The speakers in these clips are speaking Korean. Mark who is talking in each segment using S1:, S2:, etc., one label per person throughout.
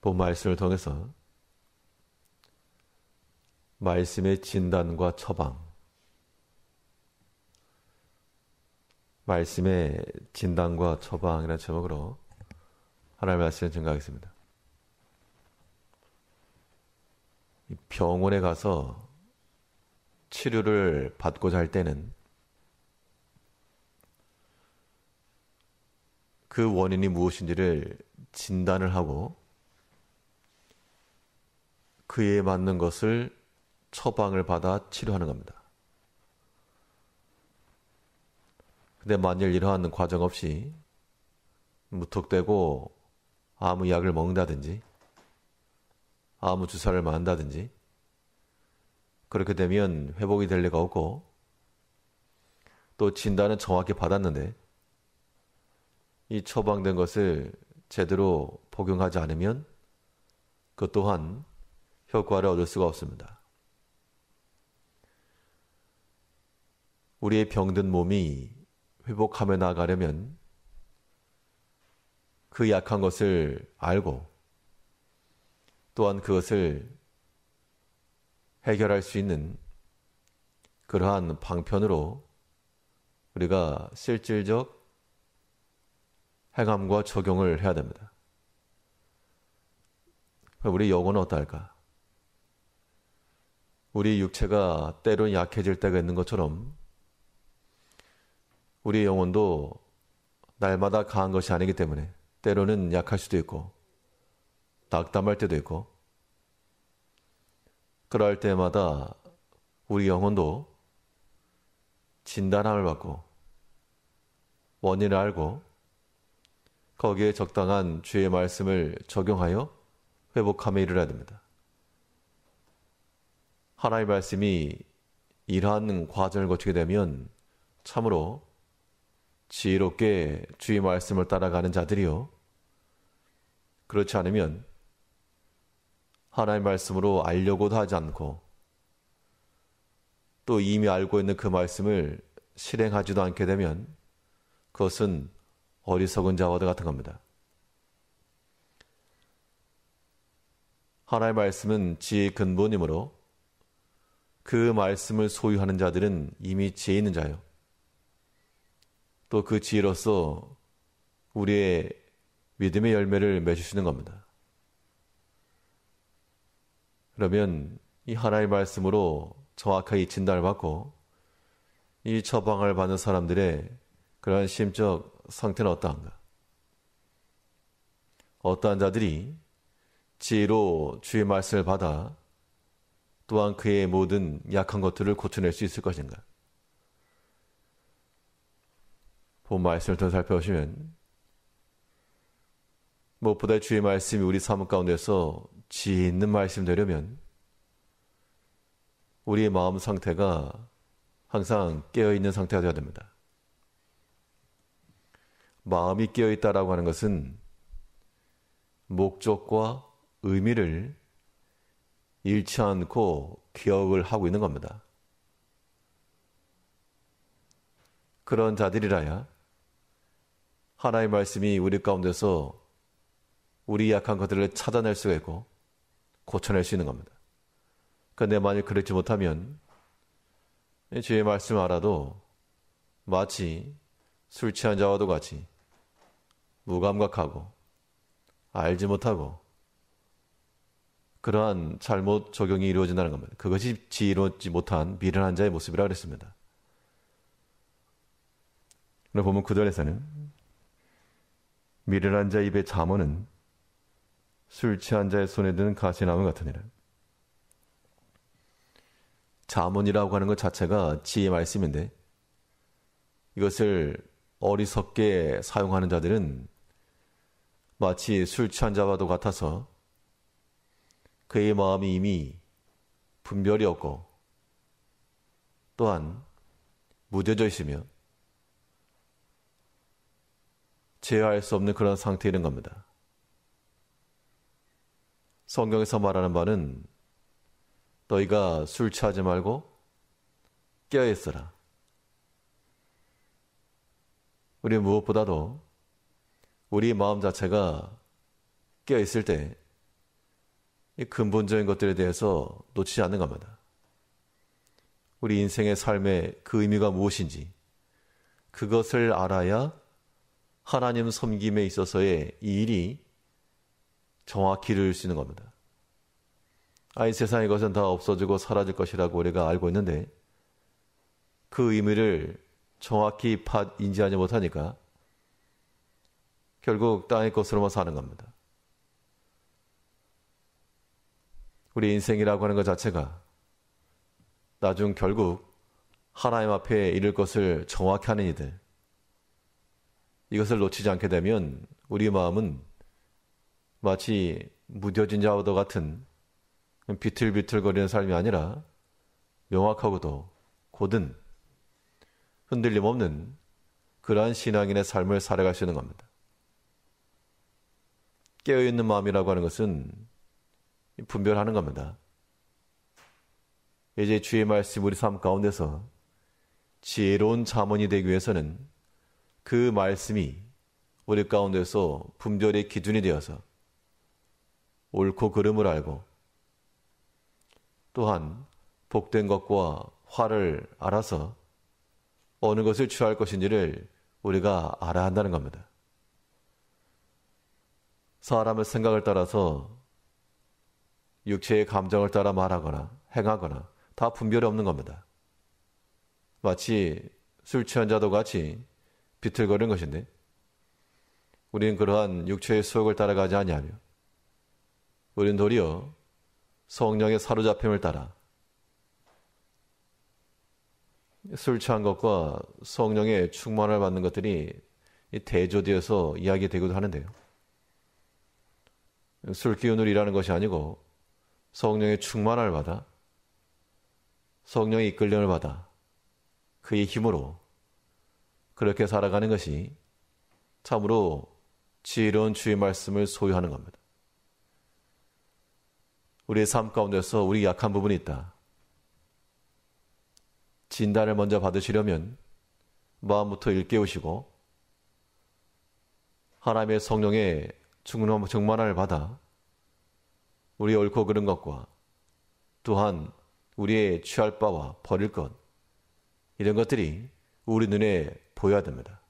S1: 본 말씀을 통해서 말씀의 진단과 처방, 말씀의 진단과 처방이라는 제목으로 하나님의 말씀을 증거하겠습니다. 병원에 가서 치료를 받고자 할 때는 그 원인이 무엇인지를 진단을 하고 그에 맞는 것을 처방을 받아 치료하는 겁니다. 근데 만일 이러한 과정 없이 무턱대고 아무 약을 먹는다든지 아무 주사를 맞는다든지 그렇게 되면 회복이 될 리가 없고 또 진단은 정확히 받았는데 이 처방된 것을 제대로 복용하지 않으면 그 또한 효과를 얻을 수가 없습니다. 우리의 병든 몸이 회복하며 나아가려면 그 약한 것을 알고 또한 그것을 해결할 수 있는 그러한 방편으로 우리가 실질적 행함과 적용을 해야 됩니다. 우리 영혼은 어떨까? 우리 육체가 때론 약해질 때가 있는 것처럼 우리 영혼도 날마다 강한 것이 아니기 때문에 때로는 약할 수도 있고 낙담할 때도 있고 그럴 때마다 우리 영혼도 진단함을 받고 원인을 알고 거기에 적당한 주의 말씀을 적용하여 회복함에 이르러야 됩니다. 하나님의 말씀이 이러한 과정을 거치게 되면 참으로 지혜롭게 주의 말씀을 따라가는 자들이요. 그렇지 않으면 하나님의 말씀으로 알려고도 하지 않고 또 이미 알고 있는 그 말씀을 실행하지도 않게 되면 그것은 어리석은 자와도 같은 겁니다. 하나님의 말씀은 지혜의 근본이므로 그 말씀을 소유하는 자들은 이미 지혜 있는 자요. 또 그 지혜로서 우리의 믿음의 열매를 맺으시는 겁니다. 그러면 이 하나님의 말씀으로 정확하게 진단을 받고 이 처방을 받는 사람들의 그러한 심적 상태는 어떠한가? 어떠한 자들이 지혜로 주의 말씀을 받아 또한 그의 모든 약한 것들을 고쳐낼 수 있을 것인가? 본 말씀을 더 살펴보시면 무엇보다 주의 말씀이 우리 삶 가운데서 지혜 있는 말씀 되려면 우리의 마음 상태가 항상 깨어있는 상태가 되어야 됩니다. 마음이 깨어있다라고 하는 것은 목적과 의미를 잃지 않고 기억을 하고 있는 겁니다. 그런 자들이라야 하나님의 말씀이 우리 가운데서 우리 약한 것들을 찾아낼 수가 있고 고쳐낼 수 있는 겁니다. 그런데 만약 그렇지 못하면 주의 말씀을 알아도 마치 술 취한 자와도 같이 무감각하고 알지 못하고 그러한 잘못 적용이 이루어진다는 겁니다. 그것이 지혜롭지 못한 미련한 자의 모습이라고 그랬습니다. 오늘 보면 구절에서는 미련한 자 입의 잠언은 술 취한 자의 손에 드는 가시나무 같으니라. 잠언이라고 하는 것 자체가 지혜의 말씀인데 이것을 어리석게 사용하는 자들은 마치 술 취한 자와도 같아서 그의 마음이 이미 분별이 없고 또한 무뎌져 있으며 제어할 수 없는 그런 상태에 있는 겁니다. 성경에서 말하는 바는 너희가 술 취하지 말고 깨어있어라. 우리 무엇보다도 우리 마음 자체가 깨어있을 때 이 근본적인 것들에 대해서 놓치지 않는 겁니다. 우리 인생의 삶의 그 의미가 무엇인지 그것을 알아야 하나님 섬김에 있어서의 이 일이 정확히 이룰 수 있는 겁니다. 이 세상의 것은 다 없어지고 사라질 것이라고 우리가 알고 있는데 그 의미를 정확히 인지하지 못하니까 결국 땅의 것으로만 사는 겁니다. 우리 인생이라고 하는 것 자체가 나중 결국 하나님 앞에 이를 것을 정확히 하는 이들, 이것을 놓치지 않게 되면 우리 마음은 마치 무뎌진 자와 같은 비틀비틀거리는 삶이 아니라 명확하고도 곧은 흔들림 없는 그러한 신앙인의 삶을 살아갈 수 있는 겁니다. 깨어있는 마음이라고 하는 것은 분별하는 겁니다. 이제 주의 말씀 우리 삶 가운데서 지혜로운 자문이 되기 위해서는 그 말씀이 우리 가운데서 분별의 기준이 되어서 옳고 그름을 알고 또한 복된 것과 화를 알아서 어느 것을 취할 것인지를 우리가 알아야 한다는 겁니다. 사람의 생각을 따라서 육체의 감정을 따라 말하거나 행하거나 다 분별이 없는 겁니다. 마치 술 취한 자도 같이 비틀거리는 것인데 우리는 그러한 육체의 수욕을 따라가지 아니하며 우리는 도리어 성령의 사로잡힘을 따라 술 취한 것과 성령의 충만을 받는 것들이 대조되어서 이야기되기도 하는데요. 술 기운으로 일하는 것이 아니고 성령의 충만을 받아 성령의 이끌림을 받아 그의 힘으로 그렇게 살아가는 것이 참으로 지혜로운 주의 말씀을 소유하는 겁니다. 우리의 삶 가운데서 우리 약한 부분이 있다. 진단을 먼저 받으시려면 마음부터 일깨우시고 하나님의 성령의 충만함을 받아 우리의 옳고 그른 것과 또한 우리의 취할 바와 버릴 것 이런 것들이 우리 눈에 보여야 됩니다.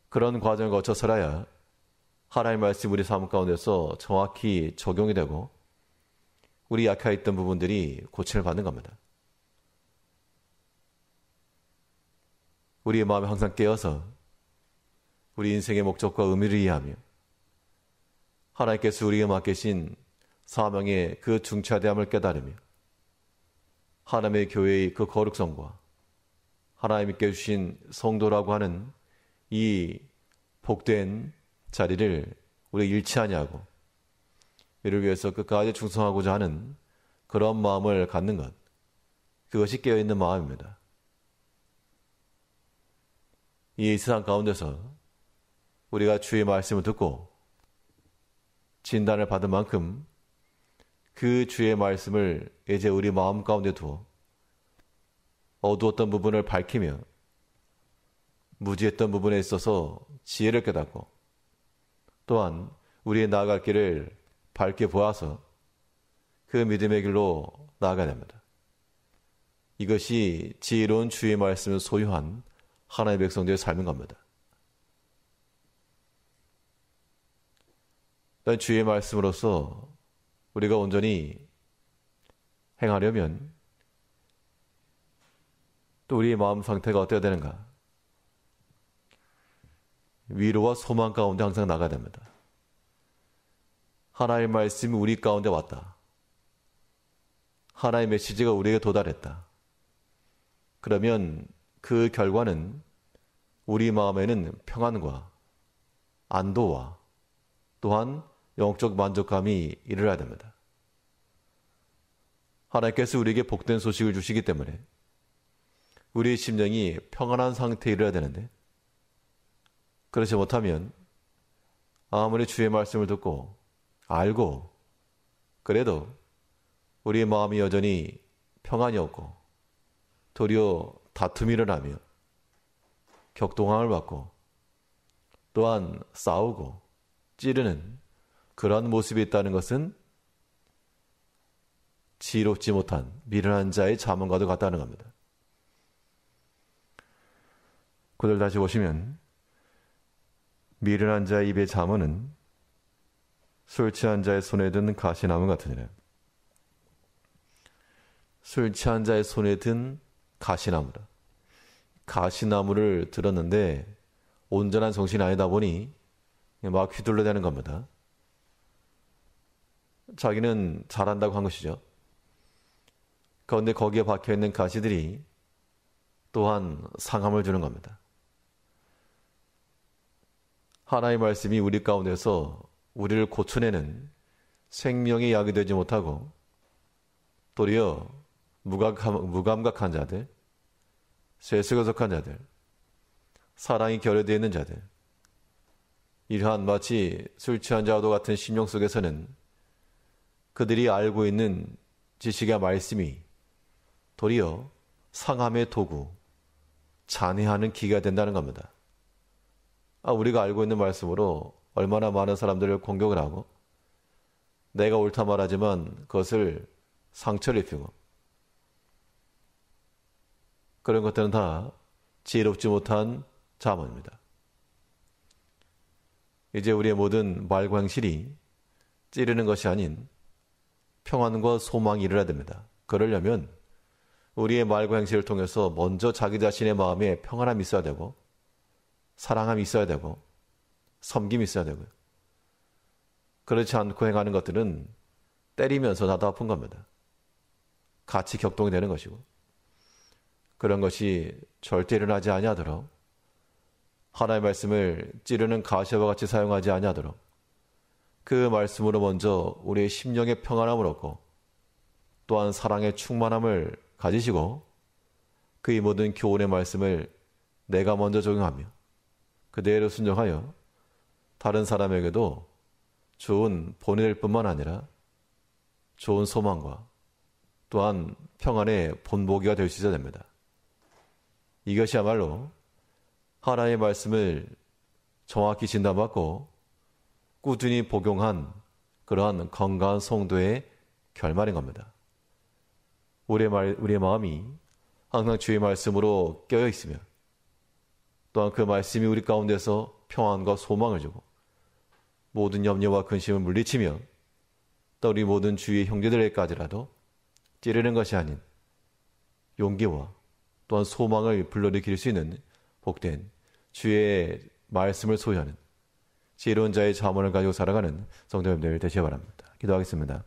S1: 그런 과정을 거쳐서라야 하나님의 말씀 우리 삶 가운데서 정확히 적용이 되고 우리 약해있던 부분들이 고침을 받는 겁니다. 우리의 마음이 항상 깨어서 우리 인생의 목적과 의미를 이해하며 하나님께서 우리에게 맡기신 사명의 그 중차대함을 깨달으며 하나님의 교회의 그 거룩성과 하나님께 주신 성도라고 하는 이 복된 자리를 우리 잃지 아니하고 이를 위해서 끝까지 충성하고자 하는 그런 마음을 갖는 것, 그것이 깨어있는 마음입니다. 이 세상 가운데서 우리가 주의 말씀을 듣고 진단을 받은 만큼 그 주의 말씀을 이제 우리 마음 가운데 두어 어두웠던 부분을 밝히며 무지했던 부분에 있어서 지혜를 깨닫고 또한 우리의 나아갈 길을 밝게 보아서 그 믿음의 길로 나아가야 됩니다. 이것이 지혜로운 주의 말씀을 소유한 하나님의 백성들의 삶인 겁니다. 주의 말씀으로서 우리가 온전히 행하려면 또 우리의 마음 상태가 어때야 되는가? 위로와 소망 가운데 항상 나가야 됩니다. 하나님의 말씀이 우리 가운데 왔다. 하나님의 메시지가 우리에게 도달했다. 그러면 그 결과는 우리 마음에는 평안과 안도와 또한 영적 만족감이 이르러야 됩니다. 하나님께서 우리에게 복된 소식을 주시기 때문에 우리의 심령이 평안한 상태에 이르러야 되는데 그렇지 못하면 아무리 주의 말씀을 듣고 알고 그래도 우리의 마음이 여전히 평안이 없고 도리어 다툼이 일어나며 격동함을 받고 또한 싸우고 찌르는 그러한 모습이 있다는 것은 지혜롭지 못한 미련한 자의 잠언과도 같다는 겁니다. 그들 다시 보시면 미련한 자의 입의 잠언은 술 취한 자의 손에 든 가시나무 같으니라. 술 취한 자의 손에 든 가시나무라. 가시나무를 들었는데 온전한 정신이 아니다 보니 막 휘둘러대는 겁니다. 자기는 잘한다고 한 것이죠. 그런데 거기에 박혀있는 가시들이 또한 상함을 주는 겁니다. 하나님의 말씀이 우리 가운데서 우리를 고쳐내는 생명의 약이 되지 못하고 도리어 무감각한 자들, 쇠수거석한 자들, 사랑이 결여되어 있는 자들, 이러한 마치 술 취한 자와도 같은 심령 속에서는 그들이 알고 있는 지식의 말씀이 도리어 상함의 도구, 잔해하는 기가 된다는 겁니다. 우리가 알고 있는 말씀으로 얼마나 많은 사람들을 공격을 하고 내가 옳다 말하지만 그것을 상처를 입히고 그런 것들은 다 지혜롭지 못한 잠언입니다. 이제 우리의 모든 말과 행실이 찌르는 것이 아닌 평안과 소망이 이르러야 됩니다. 그러려면 우리의 말과 행실을 통해서 먼저 자기 자신의 마음에 평안함이 있어야 되고 사랑함이 있어야 되고 섬김이 있어야 되고요. 그렇지 않고 행하는 것들은 때리면서 나도 아픈 겁니다. 같이 격동이 되는 것이고 그런 것이 절대 일어나지 아니하도록 하나님의 말씀을 찌르는 가시와 같이 사용하지 아니하도록 그 말씀으로 먼저 우리의 심령의 평안함을 얻고 또한 사랑의 충만함을 가지시고 그의 모든 교훈의 말씀을 내가 먼저 적용하며 그대로 순종하여 다른 사람에게도 좋은 본이 될 뿐만 아니라 좋은 소망과 또한 평안의 본보기가 될 수 있어야 됩니다. 이것이야말로 하나님의 말씀을 정확히 진단받고 꾸준히 복용한 그러한 건강한 성도의 결말인 겁니다. 우리의 마음이 항상 주의 말씀으로 깨어 있으며 또한 그 말씀이 우리 가운데서 평안과 소망을 주고 모든 염려와 근심을 물리치며 또 우리 모든 주의 형제들에게까지라도 찌르는 것이 아닌 용기와 또한 소망을 불러일으킬 수 있는 복된 주의 말씀을 소유하는 지혜로운 자의 잠언을 가지고 살아가는 성도 여러분들 되시기 바랍니다. 기도하겠습니다.